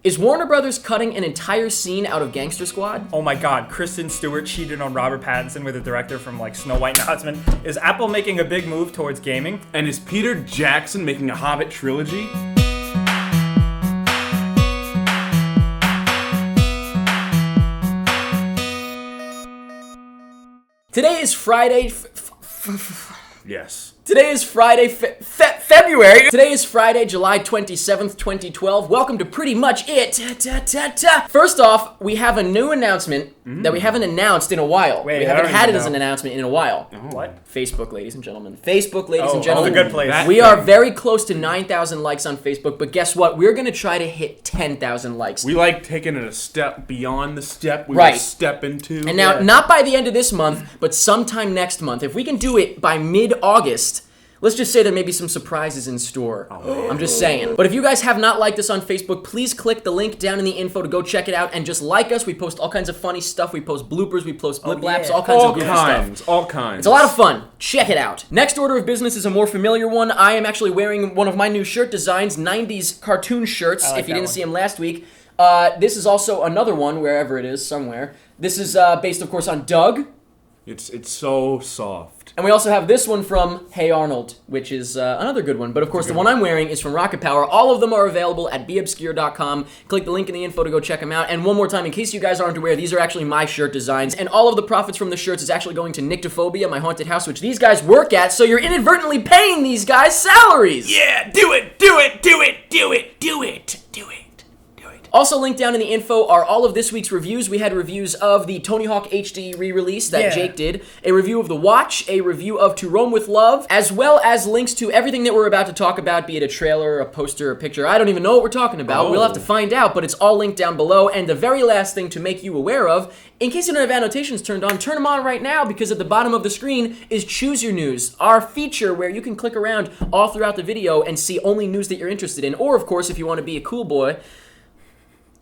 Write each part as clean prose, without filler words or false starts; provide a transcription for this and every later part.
Is Warner Brothers cutting an entire scene out of Gangster Squad? Oh my god, Kristen Stewart cheated on Robert Pattinson with a director from like Snow White and the Huntsman. Is Apple making a big move towards gaming? And is Peter Jackson making a Hobbit trilogy? Today is Friday. Yes. Today is Friday, February. Today is Friday, July 27th, 2012. Welcome to Pretty Much It. First off, we have a new announcement that we haven't announced in a while. Wait, we I haven't don't had it even as an know. announcement in a while. What? Facebook, ladies and gentlemen. Facebook, ladies and Oh, gentlemen. it's a good place. We are very close to 9,000 likes on Facebook, but guess what? We're going to try to hit 10,000 likes. We like taking it a step beyond the step we Right. will step into. And now, not by the end of this month, but sometime next month. If we can do it by mid-August, let's just say there may be some surprises in store. I'm just saying. But if you guys have not liked us on Facebook, please click the link down in the info to go check it out and just like us. We post all kinds of funny stuff. We post bloopers. We post blip laps. yeah. All kinds all of goofy kinds, stuff. all kinds. It's a lot of fun. Check it out. Next order of business is a more familiar one. I am actually wearing one of my new shirt designs, 90s cartoon shirts, like if you that didn't one. see them last week. This is also another one, wherever it is, somewhere. This is based, of course, on Doug. It's so soft. And we also have this one from Hey Arnold, which is another good one. But of course, the one I'm wearing is from Rocket Power. All of them are available at beobscure.com. Click the link in the info to go check them out. And one more time, in case you guys aren't aware, these are actually my shirt designs. And all of the profits from the shirts is actually going to Nyctophobia, my haunted house, which these guys work at. So you're inadvertently paying these guys salaries. Yeah, do it, do it, do it, do it, do it, do it. Also linked down in the info are all of this week's reviews. We had reviews of the Tony Hawk HD re-release that Jake did, a review of The Watch, a review of To Roam With Love, as well as links to everything that we're about to talk about, be it a trailer, a poster, a picture. I don't even know what we're talking about. We'll have to find out, but it's all linked down below. And the very last thing to make you aware of, in case you don't have annotations turned on, turn them on right now, because at the bottom of the screen is Choose Your News, our feature where you can click around all throughout the video and see only news that you're interested in. Or, of course, if you want to be a cool boy,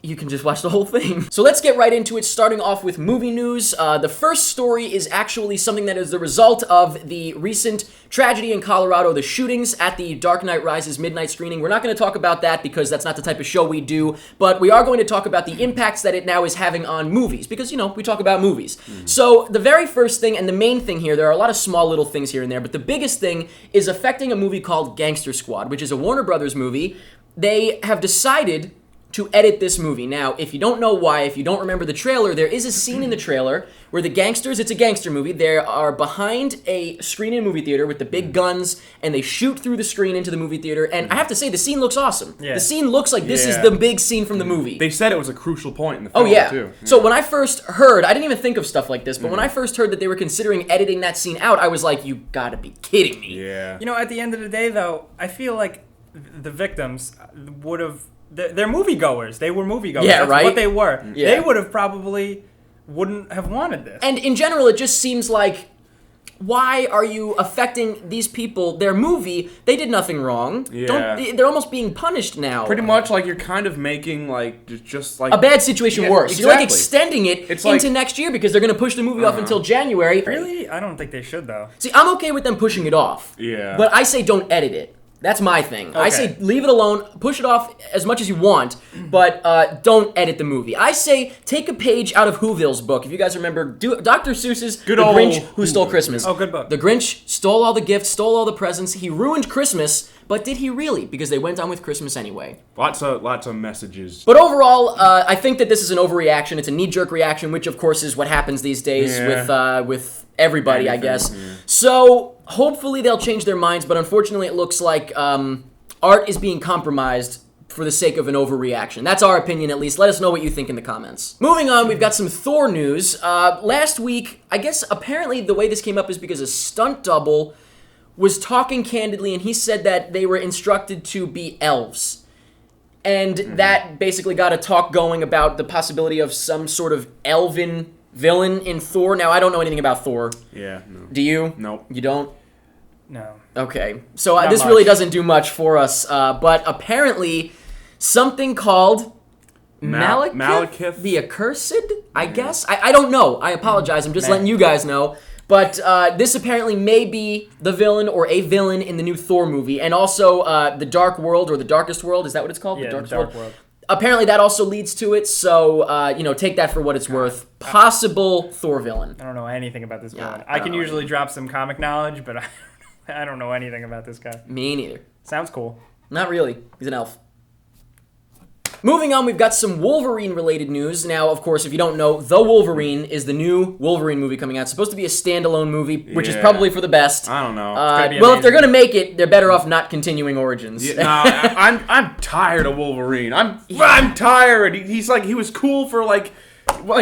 you can just watch the whole thing. So let's get right into it, starting off with movie news. The first story is actually something that is the result of the recent tragedy in Colorado, the shootings at the Dark Knight Rises midnight screening. We're not going to talk about that because that's not the type of show we do, but we are going to talk about the impacts that it now is having on movies, because, you know, we talk about movies. So the very first thing, and the main thing here, there are a lot of small little things here and there, but the biggest thing is affecting a movie called Gangster Squad, which is a Warner Brothers movie. They have decided to edit this movie. Now, if you don't know why, if you don't remember the trailer, there is a scene in the trailer where the gangsters, it's a gangster movie, they are behind a screen in a movie theater with the big guns, and they shoot through the screen into the movie theater, and I have to say, the scene looks awesome. Yeah. The scene looks like this is Yeah. the big scene from the movie. They said it was a crucial point in the Oh film, yeah. too. So when I first heard, I didn't even think of stuff like this, but when I first heard that they were considering editing that scene out, I was like, you gotta be kidding me. Yeah. You know, at the end of the day, though, I feel like the victims would have... They're moviegoers. They were moviegoers. Yeah, That's right? what they were. Yeah. They would have probably wouldn't have wanted this. And in general, it just seems like, why are you affecting these people, their movie? They did nothing wrong. Yeah. They're almost being punished now. Pretty much like you're kind of making like just like A bad situation Yeah, worse. You're like exactly. extending it It's into like- next year because they're going to push the movie off until January. Really? I don't think they should, though. See, I'm okay with them pushing it off. Yeah. But I say don't edit it. That's my thing. I Okay. say leave it alone, push it off as much as you want, but don't edit the movie. I say take a page out of Whoville's book. If you guys remember, Dr. Seuss's Good The old Grinch Who Stole Whoville. Christmas. Oh, good book. The Grinch stole all the gifts, stole all the presents. He ruined Christmas, but did he really? Because they went on with Christmas anyway. lots of messages. But overall, I think that this is an overreaction. It's a knee-jerk reaction, which of course is what happens these days with everybody, I guess. So hopefully they'll change their minds, but unfortunately it looks like art is being compromised for the sake of an overreaction. That's our opinion, at least. Let us know what you think in the comments. Moving on, we've got some Thor news. Last week, I guess apparently the way this came up is because a stunt double was talking candidly, and he said that they were instructed to be elves. And that basically got a talk going about the possibility of some sort of elven villain in Thor. Now, I don't know anything about Thor. Yeah. No. Do you? Nope. You don't? No. Okay. So Not this much. really doesn't do much for us. But apparently, something called Malekith? the Accursed, I guess? I don't know. I apologize. I'm just letting you guys know. But this apparently may be the villain or a villain in the new Thor movie. And also, The Dark World or The Darkest World. Is that what it's called? Yeah, The Darkest Dark World. apparently that also leads to it, so, take that for what it's worth. Possible Thor villain. I don't know anything about this villain. I I can don't usually drop some comic knowledge, but I don't know anything about this guy. Me neither. Sounds cool. Not really. He's an elf. Moving on, we've got some Wolverine-related news. Now, of course, if you don't know, The Wolverine is the new Wolverine movie coming out. It's supposed to be a standalone movie, which is probably for the best. I don't know. If they're going to make it, they're better off not continuing Origins. I'm tired of Wolverine. I'm tired. He was cool for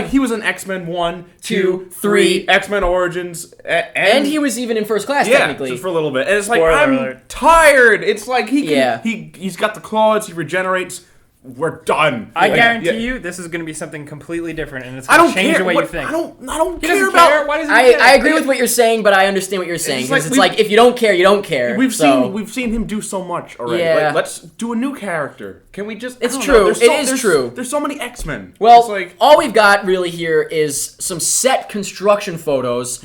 he was in X-Men 1, 2, 3, X-Men Origins, and he was even in First Class, technically. Just for a little bit. And it's like, Spoiler I'm alert. tired. It's like he's got the claws, he regenerates. We're done. I guarantee you, this is going to be something completely different, and it's going to change the way you think. I don't He care doesn't about. care. Why does he care? I agree with what you're saying, but I understand what you're saying. Because it's like, if you don't care, you don't care. We've seen him do so much already. Yeah. Let's do a new character. Can we just? It's true. It is true. There's so many X-Men. Well, all we've got really here is some set construction photos,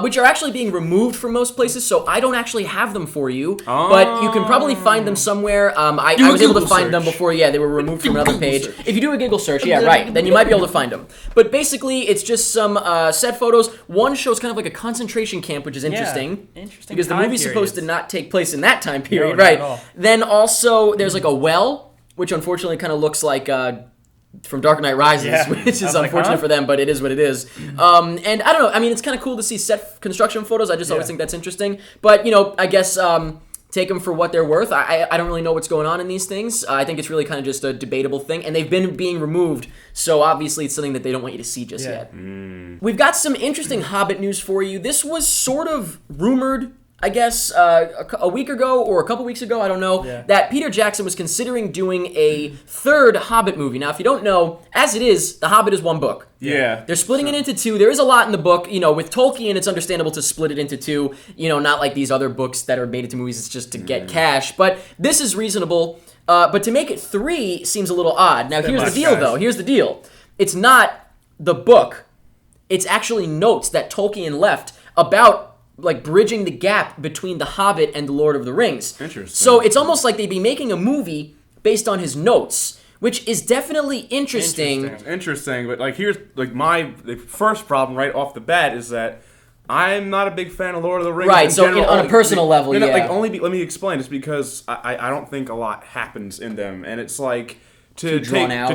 which are actually being removed from most places, so I don't actually have them for you. But you can probably find them somewhere. I was able to find them before. Yeah, they were removed from another page. If you do a Google search, then you might be able to find them. But basically, it's just some set photos. One shows kind of like a concentration camp, which is interesting. Interesting. Because the movie's supposed to not take place in that time period, not right? at all. Then also, there's like a well, which unfortunately kind of looks like from Dark Knight Rises, which is unfortunate for them, but it is what it is. And I don't know. I mean, it's kind of cool to see set construction photos. I just always think that's interesting. But, I guess take them for what they're worth. I don't really know what's going on in these things. I think it's really kind of just a debatable thing. And they've been being removed, so obviously it's something that they don't want you to see just yet. We've got some interesting Hobbit news for you. This was sort of rumored, I guess, a week ago or a couple weeks ago, I don't know, that Peter Jackson was considering doing a third Hobbit movie. Now, if you don't know, as it is, The Hobbit is one book. Yeah. They're splitting it into two. There is a lot in the book. With Tolkien, it's understandable to split it into two. Not like these other books that are made into movies. It's just to get cash. But this is reasonable. But to make it three seems a little odd. Now, here's the deal, though. Here's the deal. It's not the book. It's actually notes that Tolkien left about bridging the gap between The Hobbit and The Lord of the Rings. Interesting. So it's almost like they'd be making a movie based on his notes, which is definitely interesting. Interesting, but here's the first problem right off the bat is that I'm not a big fan of Lord of the Rings. Right, so on a personal level, let me explain. It's because I don't think a lot happens in them, and it's like to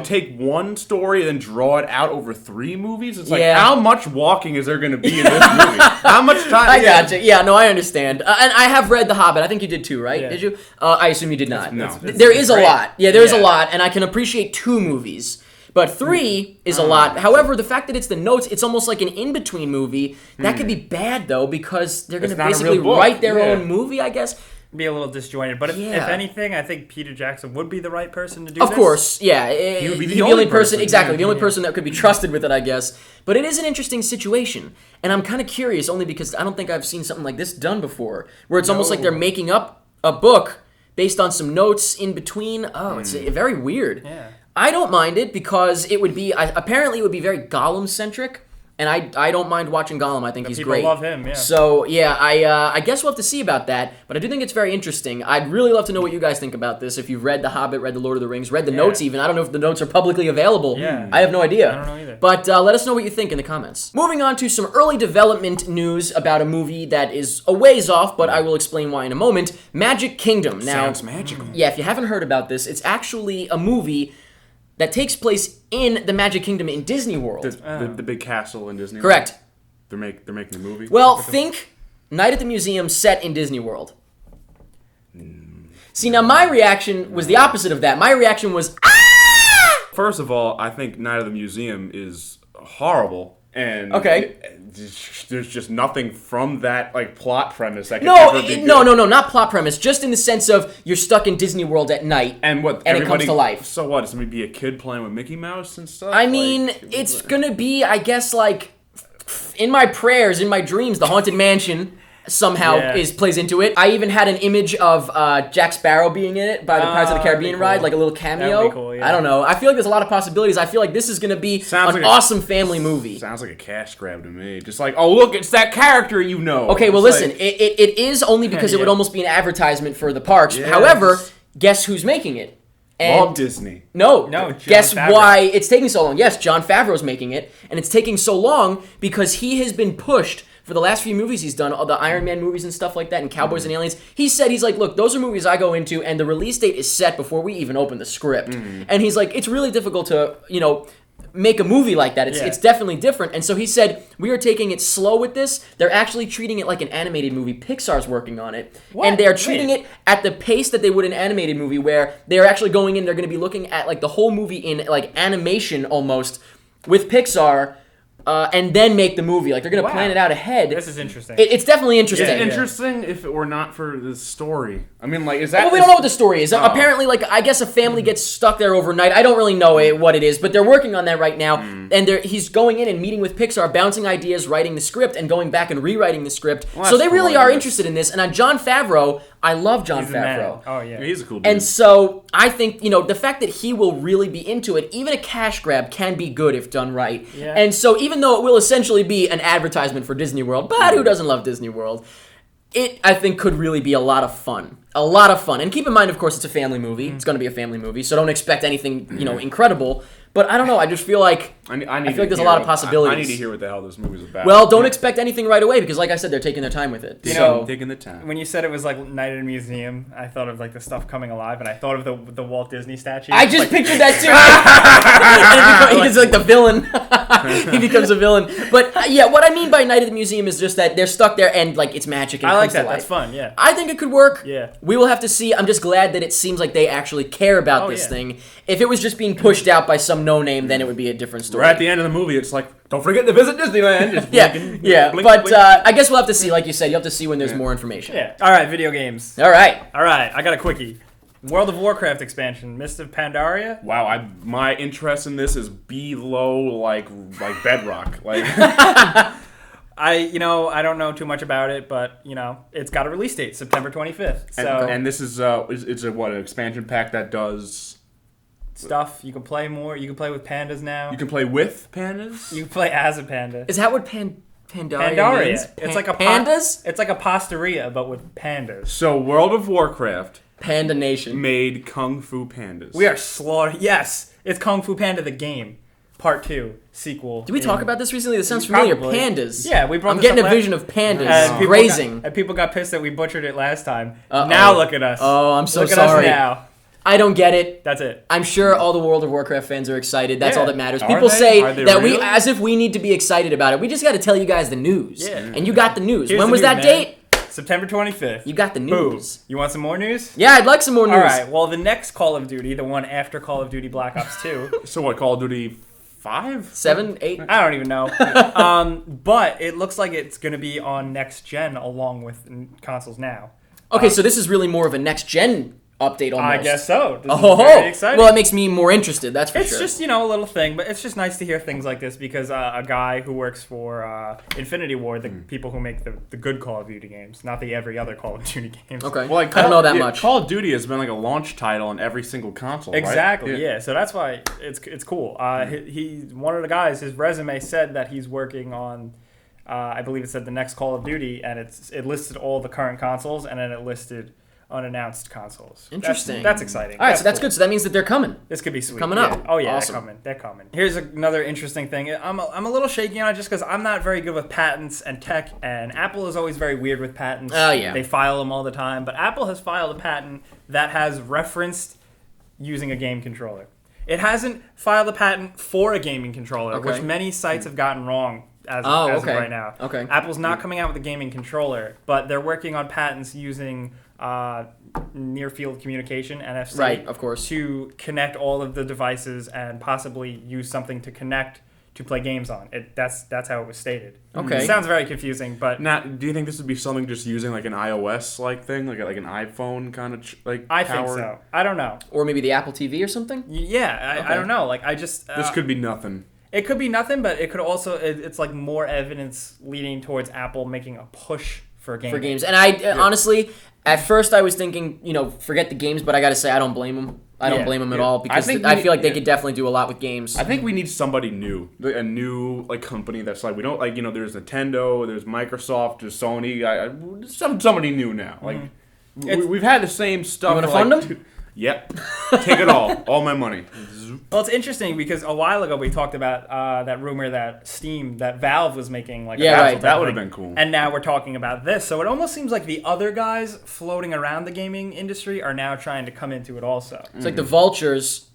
take one story and then draw it out over 3 movies. It's how much walking is there going to be in this movie? How much time? I gotcha. Yeah, no, I understand. And I have read The Hobbit. I think you did too, right? Yeah. Did you? I assume you did not. No. There is a lot. Yeah, there is a lot, and I can appreciate 2 movies. But 3 is a lot. However, the fact that it's the notes, it's almost like an in-between movie. That could be bad, though, because they're going to basically write their own movie, I guess. Be a little disjointed, but if anything, I think Peter Jackson would be the right person to do this. Of course, yeah. He would be the only person. Exactly, the only person that could be trusted with it, I guess. But it is an interesting situation, and I'm kind of curious only because I don't think I've seen something like this done before, where it's almost like they're making up a book based on some notes in between. Oh, it's very weird. Yeah. I don't mind it because it would be apparently it would be very Gollum-centric. And I don't mind watching Gollum. I think he's great. People love him, yeah. So, yeah, I guess we'll have to see about that. But I do think it's very interesting. I'd really love to know what you guys think about this. If you've read The Hobbit, read The Lord of the Rings, read the notes even. I don't know if the notes are publicly available. Yeah. I have no idea. I don't know either. But let us know what you think in the comments. Moving on to some early development news about a movie that is a ways off, but I will explain why in a moment. Magic Kingdom. Now, sounds magical. Yeah, if you haven't heard about this, it's actually a movie that takes place in the Magic Kingdom in Disney World. The big castle in Disney. Correct. They're making a movie. Well, think Night at the Museum set in Disney World. See, now my reaction was the opposite of that. My reaction was, ah! First of all, I think Night of the Museum is horrible, and there's just nothing from that plot premise that could ever be good. No, not plot premise. Just in the sense of you're stuck in Disney World at night, and it comes to life. So what? It's gonna be a kid playing with Mickey Mouse and stuff. I mean, it's gonna be, I guess, in my prayers, in my dreams, the Haunted Mansion somehow plays into it. I even had an image of Jack Sparrow being in it by the Pirates of the Caribbean ride, like a little cameo. That'd be cool, yeah. I don't know. I feel like there's a lot of possibilities. I feel like this is going to be an awesome family movie. Sounds like a cash grab to me. Just oh look, it's that character you know. Okay, well listen, it is only because it would almost be an advertisement for the parks. However, guess who's making it? And Walt Disney. No. John Guess Favreau. why it's taking so long? Yes, Jon Favreau's making it, and it's taking so long because he has been pushed for the last few movies he's done, all the Iron Man movies and stuff like that, and Cowboys and Aliens. He's like, look, those are movies I go into, and the release date is set before we even open the script. And he's like, it's really difficult to, make a movie like that. It's definitely different. And so he said, we are taking it slow with this. They're actually treating it like an animated movie. Pixar's working on it. What? And they're treating it at the pace that they would an animated movie, where they're actually going in, they're going to be looking at like the whole movie in like animation almost with Pixar, and then make the movie. Like, they're going to plan it out ahead. This is interesting. It's definitely interesting. It's interesting if it were not for the story. I mean, like, is that... Well, we don't know what the story is. Apparently, like, I guess a family gets stuck there overnight. I don't really know what it is, but they're working on that right now. And he's going in and meeting with Pixar, bouncing ideas, writing the script, and going back and rewriting the script. Well, so they really cool, are interested in this. And on Jon Favreau, I love Jon He's the man. Favreau. Oh, yeah. He's a cool dude. And so I think, the fact that he will really be into it, even a cash grab can be good if done right. Yeah. And so even though it will essentially be an advertisement for Disney World, but who doesn't love Disney World? It, I think, could really be a lot of fun. A lot of fun. And keep in mind, of course, it's a family movie. It's going to be a family movie, so don't expect anything, incredible. But I don't know. I just feel like I feel like there's a lot of possibilities. I need to hear what the hell this movie's about. Well, don't expect anything right away because, like I said, they're taking their time with it. Taking the time. When you said it was like Night at a Museum, I thought of like the stuff coming alive, and I thought of the Walt Disney statue. I just pictured that too. He's like the villain. He becomes a villain. But yeah, what I mean by Night at the Museum is just that they're stuck there and like it's magic. And I like comes to that. life. That's fun. Yeah. I think it could work. Yeah. We will have to see. I'm just glad that it seems like they actually care about this thing. If it was just being pushed out by some no-name, then it would be a different story. Right at the end of the movie, it's like, don't forget to visit Disneyland. Just blink, but blink. I guess we'll have to see. Like you said, you have to see when there's more information. Yeah. All right. Video games. All right. I got a quickie. World of Warcraft expansion, Mist of Pandaria. Wow, my interest in this is below like bedrock. Like I don't know too much about it, but it's got a release date, September 25th. So and this is it's an expansion pack that does stuff. You can play more. You can play with pandas now. You can play with pandas. You can play as a panda. Is that what Pandaria means? It's like a pandas. It's like a pastaria, but with pandas. So World of Warcraft Panda Nation made Kung Fu Pandas. We are slaughtering. Yes, it's Kung Fu Panda the game, Part 2 sequel. Did we talk about this recently? This sounds familiar. Probably. Pandas. Yeah, we brought. I'm this getting up a vision of pandas and grazing. people got pissed that we butchered it last time. Uh-oh. Now look at us. Oh, I'm so look sorry. At us now. I don't get it. That's it. I'm sure all the World of Warcraft fans are excited. That's Yeah. all that matters. Are People they? say Are they that we, really? as if we need to be excited about it. We just got to tell you guys the news. Yeah. And you got the news. Here's When the was news, that man. date? September 25th. You got the Boom. news. You want some more news? Yeah, I'd like some more news. All right. Well, the next Call of Duty, the one after Call of Duty Black Ops 2. So what? Call of Duty 5? 7, 8. I don't even know. But it looks like it's going to be on next gen along with consoles now. Okay, so this is really more of a next gen update almost. I guess so. This is Oh, very exciting. well, it makes me more interested. That's for It's sure. just, a little thing, but it's just nice to hear things like this because a guy who works for Infinity Ward, the people who make the good Call of Duty games, not the every other Call of Duty games. Okay. Well, like, I don't know that much. Call of Duty has been like a launch title on every single console. Exactly, right? yeah. So that's why it's cool. He one of the guys, his resume said that he's working on, I believe it said the next Call of Duty, and it listed all the current consoles, and then it listed unannounced consoles. Interesting. That's exciting. All right, so that's cool. good. So that means that they're coming. This could be sweet. Coming up. Yeah. Oh yeah, Awesome. they're coming. Here's another interesting thing. I'm a little shaky on it just because I'm not very good with patents and tech, and Apple is always very weird with patents. Oh, yeah. They file them all the time, but Apple has filed a patent that has referenced using a game controller. It hasn't filed a patent for a gaming controller, Okay. which many sites have gotten wrong as of right now. Okay. Apple's not coming out with a gaming controller, but they're working on patents using near field communication, NFC, Right, of course. to connect all of the devices and possibly use something to connect to play games on. That's how it was stated. Okay. It sounds very confusing, but Now, do you think this would be something just using like an iOS like thing, like an iPhone kind of I think so. I don't know. Or maybe the Apple TV or something? Yeah, Okay. I don't know. Like I just This could be nothing. It could be nothing, but it could also it's like more evidence leading towards Apple making a push for games. For games. And I honestly, at first I was thinking, forget the games, but I got to say I don't blame them. I don't blame them at all because I feel like they could definitely do a lot with games. I think we need somebody new, a new company that's like we don't like. There's Nintendo, there's Microsoft, there's Sony. Somebody new now. Like we've had the same stuff. You wanna fund them? Yep. Take it all my money. Well, it's interesting because a while ago we talked about that rumor that Valve was making like a right. That would have been cool. And now we're talking about this. So it almost seems like the other guys floating around the gaming industry are now trying to come into it also. It's like the vultures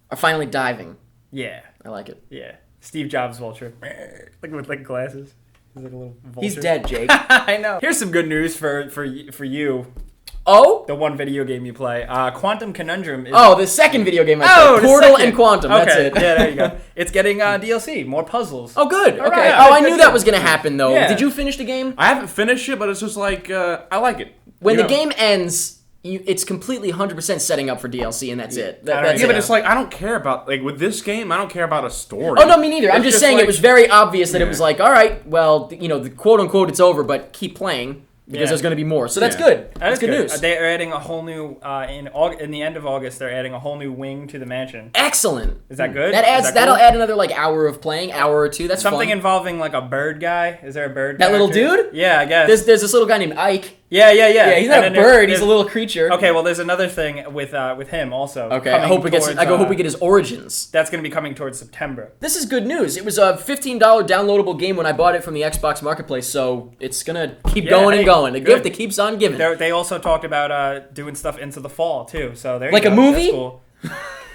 are finally diving. Yeah. I like it. Yeah. Steve Jobs vulture. Like with like glasses. He's like a little vulture. He's dead, Jake. I know. Here's some good news for you. Oh? The one video game you play. Quantum Conundrum is... Oh, the second video game I played. Portal and Quantum. Okay. That's it. Yeah, there you go. It's getting DLC, more puzzles. Oh, good. Okay. Right. Oh, I knew that was going to happen, though. Yeah. Did you finish the game? I haven't finished it, but it's just like, I like it. When the game ends, it's completely 100% setting up for DLC, and that's it. That's Yeah, it. but it's like, I don't care about, like, with this game, I don't care about a story. Oh, no, me neither. I'm It's just saying like, it was very obvious that it was like, all right, well, the quote-unquote it's over, but keep playing. Because there's going to be more, so that's good. That's good news. They're adding a whole new in the end of August. They're adding a whole new wing to the mansion. Excellent. Is that good? That'll add another like hour of playing, hour or two. That's something fun. Involving like a bird guy. Is there a bird? That character? little dude? Yeah, I guess. There's this little guy named Ike. Yeah. Yeah, he's not a bird. He's a little creature. Okay, well, there's another thing with him also. Okay, I hope we get his origins. That's going to be coming towards September. This is good news. It was a $15 downloadable game when I bought it from the Xbox Marketplace, so it's gonna keep going and going. The gift that keeps on giving. They also talked about doing stuff into the fall too. So there you like go. A movie. That's cool.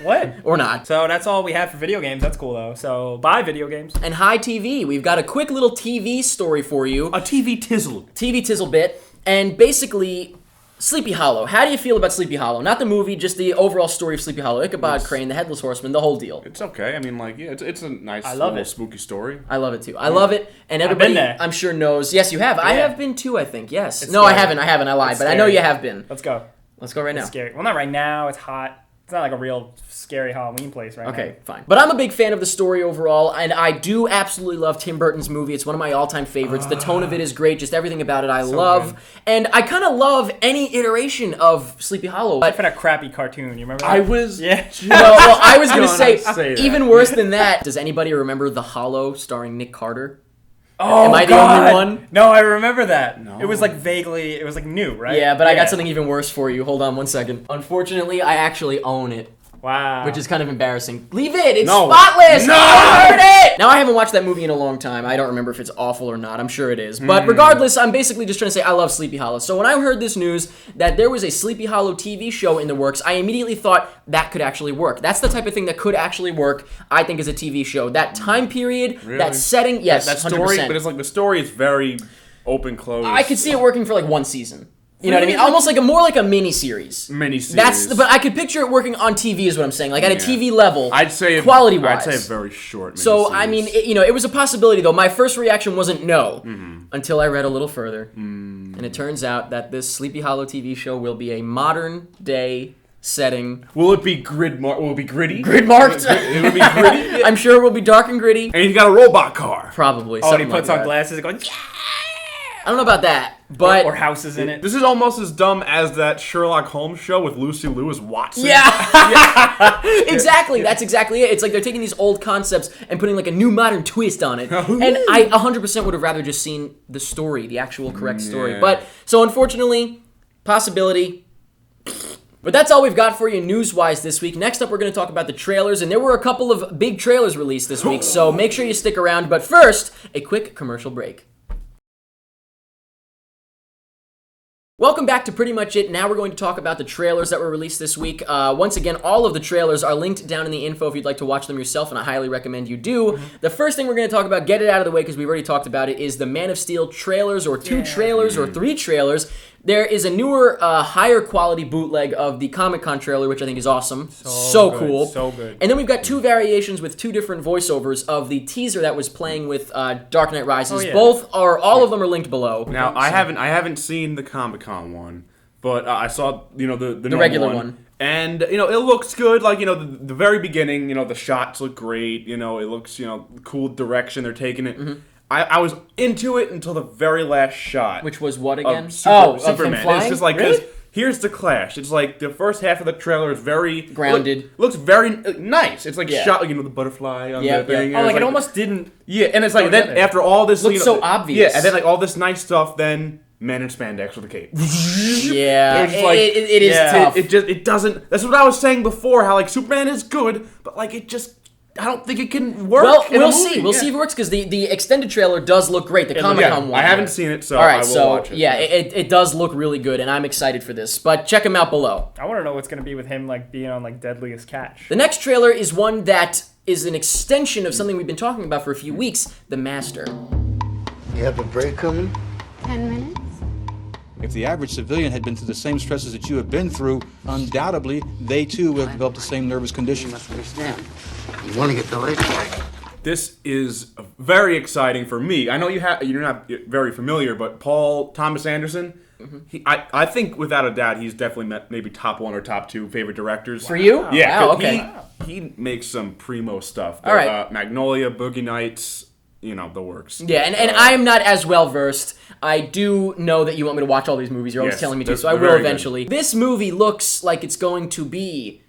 What? Or not. So that's all we have for video games. That's cool though. So buy video games. And hi TV. We've got a quick little TV story for you. A TV tizzle. TV tizzle bit. And basically, Sleepy Hollow. How do you feel about Sleepy Hollow? Not the movie, just the overall story of Sleepy Hollow. Ichabod Crane, the Headless Horseman, the whole deal. It's okay. I mean, like, yeah, it's a nice little spooky story. I love it too. I love it, and everybody I'm sure knows. Yes, you have. Yeah. I have been too, I think. Yes. It's no, scary. I haven't. I lied, but I know you have been. Let's go. Let's go right now. It's scary. Well, not right now. It's hot. It's not like a real scary Halloween place right now. Okay, fine. But I'm a big fan of the story overall, and I do absolutely love Tim Burton's movie. It's one of my all-time favorites. The tone of it is great. Just everything about it I love. Good. And I kind of love any iteration of Sleepy Hollow. Except for that crappy cartoon. You remember that? I was... Yeah. Well, I was going to say that. Even worse than that. Does anybody remember The Hollow starring Nick Carter? Oh, am I the only one? No, I remember that. No. It was like vaguely, it was like new, right? Yeah, but I got something even worse for you. Hold on one second. Unfortunately, I actually own it. Wow. Which is kind of embarrassing. Leave it! It's No. spotless! No! I heard it! Now, I haven't watched that movie in a long time. I don't remember if it's awful or not. I'm sure it is. But regardless, I'm basically just trying to say I love Sleepy Hollow. So when I heard this news that there was a Sleepy Hollow TV show in the works, I immediately thought that could actually work. That's the type of thing that could actually work, I think, as a TV show. That time period, that setting, yes, that story, 100%. but it's like the story is very open-closed. I could see it working for like one season. You know what I mean? Almost like more like a mini-series. But I could picture it working on TV is what I'm saying. Like at a TV level. I'd say quality-wise. I'd say a very short mini-series. So, I mean, it was a possibility though. My first reaction wasn't no until I read a little further. And it turns out that this Sleepy Hollow TV show will be a modern day setting. Will it be will it be gritty? Grid marked? It will be gritty? I'm sure it will be dark and gritty. And he's got a robot car. Probably. Oh, and he something puts like on that. glasses and going, I don't know about that, but... Or houses in it. This is almost as dumb as that Sherlock Holmes show with Lucy Liu as Watson. Yeah. Exactly. That's exactly it. It's like they're taking these old concepts and putting like a new modern twist on it. And I 100% would have rather just seen the story, the actual correct story. But, so unfortunately, possibility... But that's all we've got for you news-wise this week. Next up, we're going to talk about the trailers, and there were a couple of big trailers released this week, so make sure you stick around. But first, a quick commercial break. Welcome back to Pretty Much It. Now we're going to talk about the trailers that were released this week. Once again, all of the trailers are linked down in the info if you'd like to watch them yourself, and I highly recommend you do. The first thing we're going to talk about, get it out of the way because we've already talked about it, is the Man of Steel trailers, or two trailers, or three trailers. There is a newer, higher quality bootleg of the Comic-Con trailer, which I think is awesome. So cool. So good. And then we've got two variations with two different voiceovers of the teaser that was playing with Dark Knight Rises. All of them are linked below. Now, I haven't seen the Comic-Con one, but I saw, the regular one. And, it looks good. Like, the very beginning, the shots look great. It looks, cool direction they're taking it. I was into it until the very last shot. Which was what again? Superman. Flying? It's just like, really? Here's the clash. It's like the first half of the trailer is very... grounded. Looks very nice. It's like shot, the butterfly on the thing. Oh, like it almost didn't... Yeah, and it's like, then after all this... Looks so obvious. Yeah, and then like all this nice stuff, then men in spandex with a cape. Yeah, it is tough. It doesn't. That's what I was saying before. How like Superman is good, but like I don't think it can work. Well, we'll see. We'll see if it works because the extended trailer does look great. The Comic-Con one. I haven't seen it, so all right, I will watch it. Yeah, it does look really good, and I'm excited for this. But check him out below. I want to know what's going to be with him like being on like Deadliest Catch. The next trailer is one that is an extension of something we've been talking about for a few weeks, The Master. You have a break coming? 10 minutes? If the average civilian had been through the same stresses that you have been through, undoubtedly, they too would have developed the same nervous condition. You must understand. You want to get the latest. This is very exciting for me. I know you're not very familiar, but Paul Thomas Anderson, I think without a doubt he's definitely maybe top 1 or top 2 favorite directors. For you? Yeah. Wow, okay. He makes some primo stuff. All right. Magnolia, Boogie Nights, the works. Yeah, and I'm not as well versed. I do know that you want me to watch all these movies. You're always telling me to, so I will eventually. Good. This movie looks like it's going to be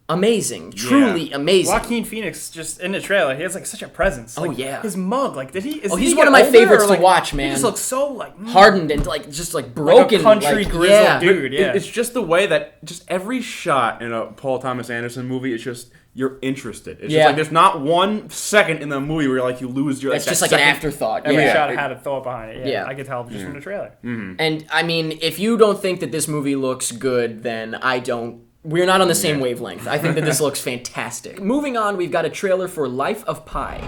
amazing, truly amazing. Joaquin Phoenix, just in the trailer, he has like such a presence. Like, his mug, like did he? He's one of my favorites to watch, man. He just looks so like hardened and just broken, like a country grizzled dude. Yeah, it's just the way that just every shot in a Paul Thomas Anderson movie, it's just. You're interested. It's just like there's not 1 second in the movie where you lose your. It's just like an afterthought. Every shot had a thought behind it. Yeah, I could tell just from the trailer. Mm-hmm. And I mean, if you don't think that this movie looks good, then I don't. We're not on the same wavelength. I think that this looks fantastic. Moving on, we've got a trailer for Life of Pi.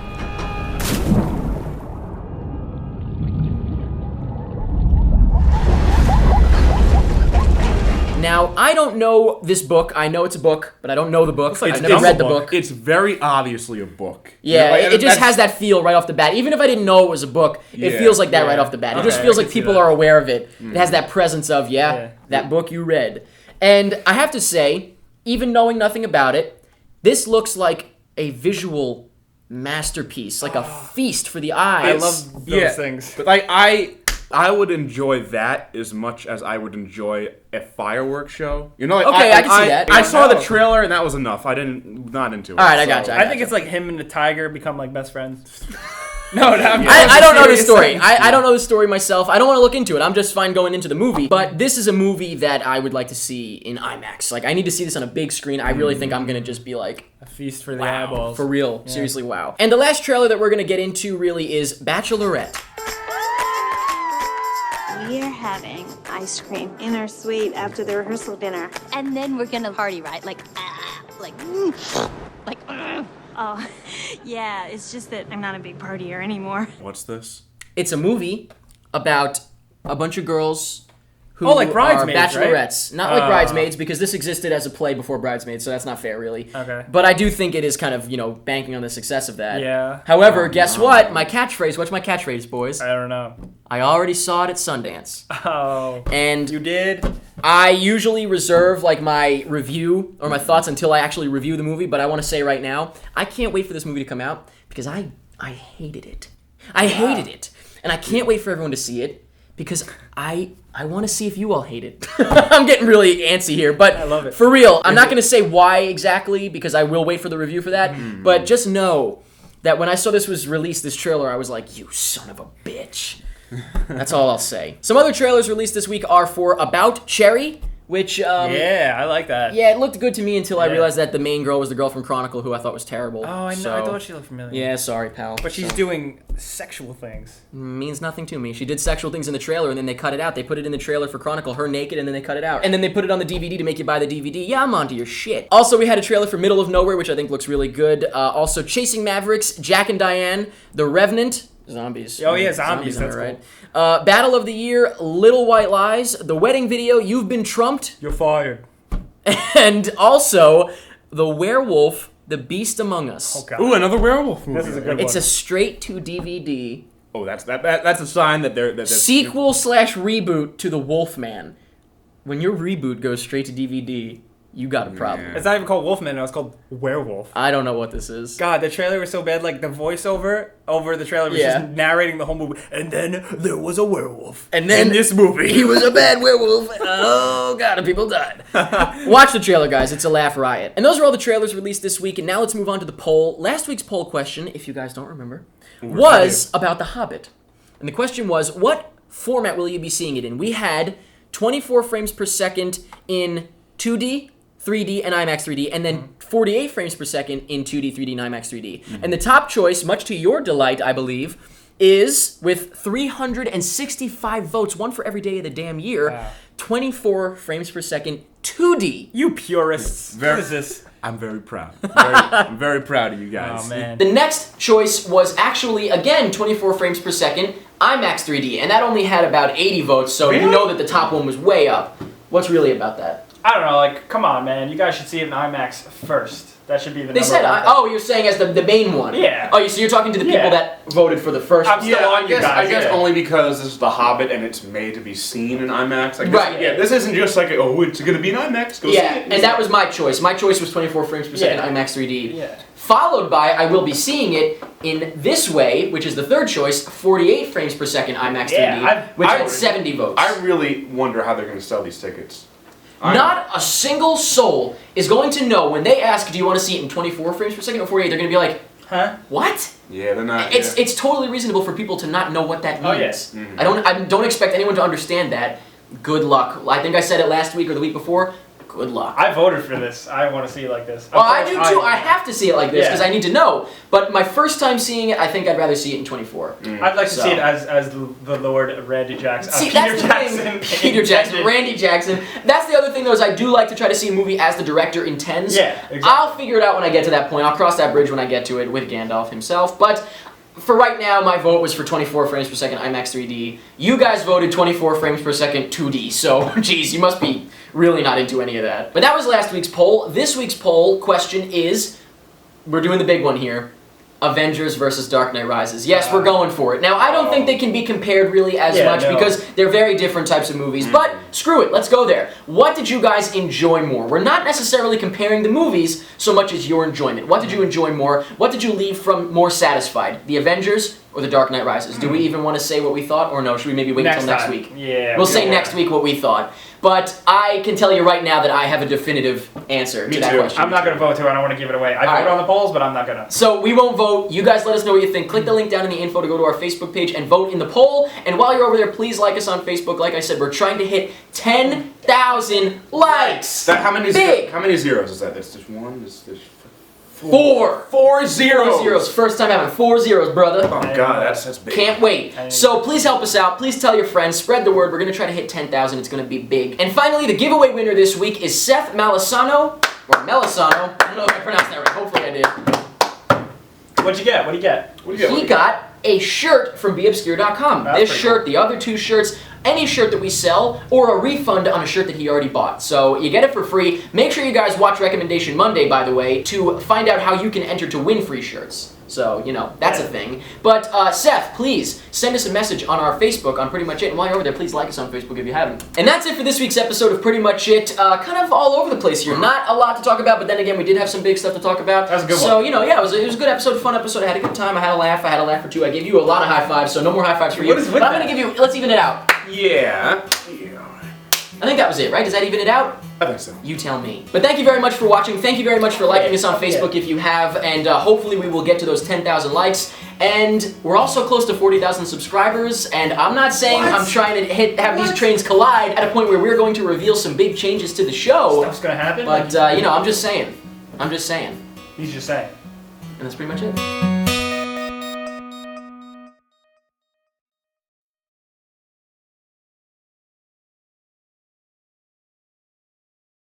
Now, I don't know this book. I know it's a book, but I don't know the book. I've never read the book. It's very obviously a book. Yeah, it just has that feel right off the bat. Even if I didn't know it was a book, it feels like that right off the bat. It just feels like people are aware of it. It has that presence of, that book you read. And I have to say, even knowing nothing about it, this looks like a visual masterpiece, like a feast for the eyes. I love those things. But I would enjoy that as much as I would enjoy a fireworks show. I can see that. I saw the trailer and that was enough. Not into it. All right, I got you. I think it's like him and the tiger become like best friends. No, I don't know the story. I don't know the story myself. I don't want to look into it. I'm just fine going into the movie. But this is a movie that I would like to see in IMAX. Like, I need to see this on a big screen. I really think I'm going to just be like... a feast for the eyeballs. For real. Yeah. Seriously, wow. And the last trailer that we're going to get into really is Bachelorette. We're having ice cream in our suite after the rehearsal dinner. And then we're gonna party, right? Oh, yeah, it's just that I'm not a big partier anymore. What's this? It's a movie about a bunch of girls who like Bridesmaids, are bachelorettes. Right? Not like Bridesmaids, because this existed as a play before Bridesmaids, so that's not fair, really. Okay. But I do think it is kind of, banking on the success of that. Yeah. However, guess what? My catchphrase, what's my catchphrase, boys? I don't know. I already saw it at Sundance. Oh. And you did? I usually reserve my review or my thoughts until I actually review the movie, but I want to say right now, I can't wait for this movie to come out because I hated it. I hated it. And I can't wait for everyone to see it because I want to see if you all hate it. I'm getting really antsy here, but I love it. For real, I'm not going to say why exactly because I will wait for the review for that, but just know that when I saw this was released, this trailer, I was like, you son of a bitch. That's all I'll say. Some other trailers released this week are for About Cherry, which... yeah, I like that. Yeah, it looked good to me until I realized that the main girl was the girl from Chronicle, who I thought was terrible. Oh, I know. So, I thought she looked familiar. Yeah, sorry, pal. But she's doing sexual things. Means nothing to me. She did sexual things in the trailer, and then they cut it out. They put it in the trailer for Chronicle, her naked, and then they cut it out. And then they put it on the DVD to make you buy the DVD. Yeah, I'm onto your shit. Also, we had a trailer for Middle of Nowhere, which I think looks really good. Also, Chasing Mavericks, Jack and Diane, The Revenant... Zombies. Oh, yeah, zombies. That's right. Cool. Battle of the Year, Little White Lies, The Wedding Video, You've Been Trumped. You're fired. And also, The Werewolf, The Beast Among Us. Oh, God. Ooh, another werewolf movie. This is a good one. It's a straight-to-DVD. Oh, that's a sign that they're... Sequel/reboot to The Wolfman. When your reboot goes straight to DVD... You got a problem. It's not even called Wolfman, it's called Werewolf. I don't know what this is. God, the trailer was so bad, like the voiceover over the trailer was just narrating the whole movie. And then there was a werewolf. And then in this movie. He was a bad werewolf. Oh, God, and people died. Watch the trailer, guys. It's a laugh riot. And those are all the trailers released this week. And now let's move on to the poll. Last week's poll question, if you guys don't remember, was about The Hobbit. And the question was, what format will you be seeing it in? We had 24 frames per second in 2D, 3D, and IMAX 3D, and then 48 frames per second in 2D, 3D, and IMAX 3D. And the top choice, much to your delight, I believe, is with 365 votes, one for every day of the damn year, 24 frames per second 2D. You purists. What is this? I'm very proud. I'm very proud of you guys. Oh, man. The next choice was actually, again, 24 frames per second, IMAX 3D, and that only had about 80 votes, so you know that the top one was way up. What's really about that? I don't know, like, come on, man. You guys should see it in IMAX first. That should be the They number said, one. oh, you're saying as the main one. Yeah. Oh, so you're talking to the people that voted for the first I'm one. still on I you guess, guys, I guess yeah. only because this is The Hobbit and it's made to be seen in IMAX. Like, Right. This isn't just like, oh, it's going to be in IMAX. Go see it. And that was my choice. My choice was 24 frames per second IMAX 3D. Followed by, I will be seeing it in this way, which is the third choice, 48 frames per second IMAX 3D, which had 70 votes. I really wonder how they're going to sell these tickets. Not a single soul is going to know when they ask, do you want to see it in 24 frames per second or 48? They're going to be like, huh? What? Yeah, they're not. It's totally reasonable for people to not know what that means. Oh, yes. I don't expect anyone to understand that. Good luck. I think I said it last week or the week before. Good luck. I voted for this. I want to see it like this. Well, I do too. I have to see it like this because I need to know. But my first time seeing it, I think I'd rather see it in 24. I'd like to see it as the Lord Randy Jackson. See, Peter that's the Jackson. thing. Peter Jackson, Randy Jackson. That's the other thing, though, is I do like to try to see a movie as the director intends. Yeah, exactly. I'll figure it out when I get to that point. I'll cross that bridge when I get to it with Gandalf himself. But for right now, my vote was for 24 frames per second IMAX 3D. You guys voted 24 frames per second 2D. So, geez, you must be really not into any of that. But that was last week's poll. This week's poll question is, we're doing the big one here, Avengers versus Dark Knight Rises. Yes, we're going for it. Now, I don't think they can be compared really as much because they're very different types of movies, but screw it, let's go there. What did you guys enjoy more? We're not necessarily comparing the movies so much as your enjoyment. What did you enjoy more? What did you leave from more satisfied? The Avengers or The Dark Knight Rises? Do we even want to say what we thought, or no? Should we maybe wait until next week? Yeah. We'll say next week what we thought. But I can tell you right now that I have a definitive answer to that question. I'm not going to vote too. I don't want to give it away. I voted on the polls, but I'm not going to. So we won't vote. You guys let us know what you think. Click the link down in the info to go to our Facebook page and vote in the poll. And while you're over there, please like us on Facebook. Like I said, we're trying to hit 10,000 likes. How many zeros is that? That's just one? There's Four. 4 zeros. 4 zeros. First time having 4 zeros, brother. Oh, God, that's big. Can't wait. So please help us out. Please tell your friends. Spread the word. We're going to try to hit 10,000. It's going to be big. And finally, the giveaway winner this week is Seth Malisano. Or Melisano. I don't know if I pronounced that right. Hopefully I did. What'd you get? What'd you get? He got a shirt from beobscure.com. This shirt, the other 2 shirts, any shirt that we sell, or a refund on a shirt that he already bought. So you get it for free. Make sure you guys watch Recommendation Monday, by the way, to find out how you can enter to win free shirts. So, you know, that's a thing. But, Seth, please send us a message on our Facebook on Pretty Much It. And while you're over there, please like us on Facebook if you haven't. And that's it for this week's episode of Pretty Much It. Kind of all over the place here. Not a lot to talk about, but then again, we did have some big stuff to talk about. That was a good one. So, you know, yeah, it was a good episode, fun episode. I had a good time. I had a laugh. I had a laugh or two. I gave you a lot of high fives, so no more high fives for you. But I'm going to give you, let's even it out. Yeah. I think that was it, right? Does that even it out? I think so. You tell me. But thank you very much for watching. Thank you very much for liking us on Facebook if you have. And hopefully we will get to those 10,000 likes. And we're also close to 40,000 subscribers. And I'm not saying I'm trying to have these trains collide at a point where we're going to reveal some big changes to the show. Stuff's going to happen? But, you know, I'm just saying. I'm just saying. He's just saying. And that's pretty much it.